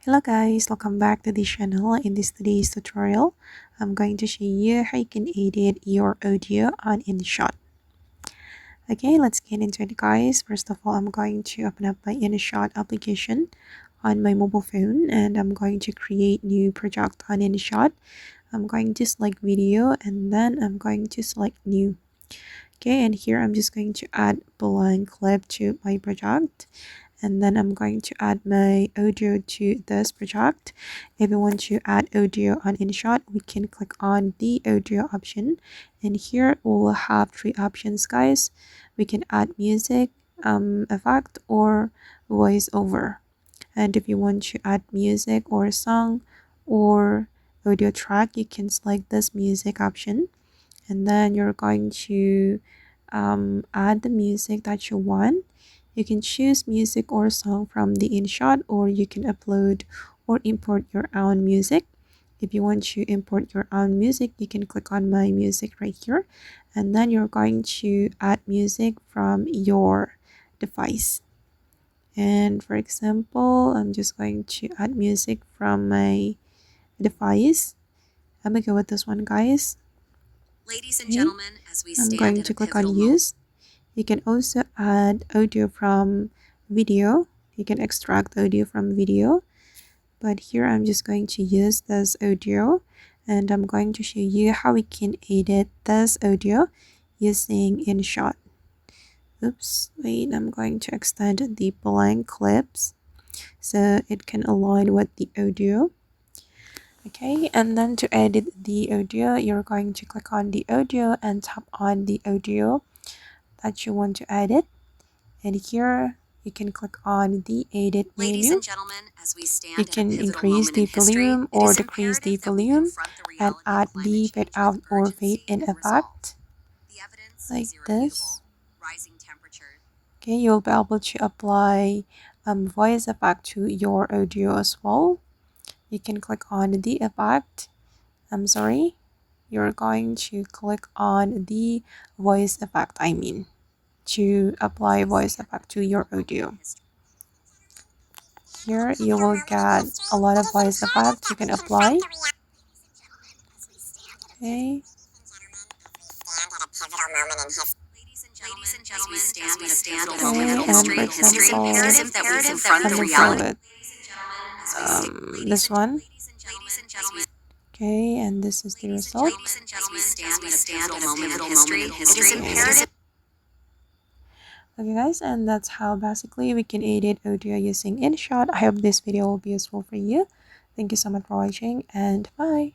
Hello guys, welcome back to the channel. In this today's tutorial, I'm going to show you how you can edit your audio on Inshot. Okay, let's get into it guys. First of all, I'm going to open up my Inshot application on my mobile phone and I'm going to create new project on Inshot. I'm going to select video and then I'm going to select new. Okay, and here I'm just going to add blank clip to my project. And then I'm going to add my audio to this project. If you want to add audio on Inshot, we can click on the audio option. And here we'll have three options, guys. We can add music, effect, or voiceover. And if you want to add music or song or audio track, you can select this music option. And then you're going to add the music that you want. You can choose music or song from the Inshot, or you can upload or import your own music. If you want to import your own music, you can click on my music right here, and then you're going to add music from your device. And for example, I'm just going to add music from my device. I'm gonna go with this one, guys. Ladies and gentlemen, as we stand I'm going to click on use. You can also add audio from video. You can extract audio from video. But here I'm just going to use this audio and I'm going to show you how we can edit this audio using Inshot. Oops, wait, I'm going to extend the blank clips so it can align with the audio. Okay, and then to edit the audio, you're going to click on the audio and tap on the audio that you want to edit, and here you can click on the edit menu. Ladies and gentlemen, as we stand you can increase the volume or decrease the volume and add the fade out or fade in effect like this. Okay, you'll be able to apply voice effect to your audio as well. You can click on the effect. You're going to click on the voice effect, to apply voice effect to your audio. Here you will get a lot of voice effects you can apply. Okay. And for example, I'm gonna go with this one. Okay, and this is the result. Okay guys, and that's how basically we can edit audio using Inshot. I hope this video will be useful for you. Thank you so much for watching and bye.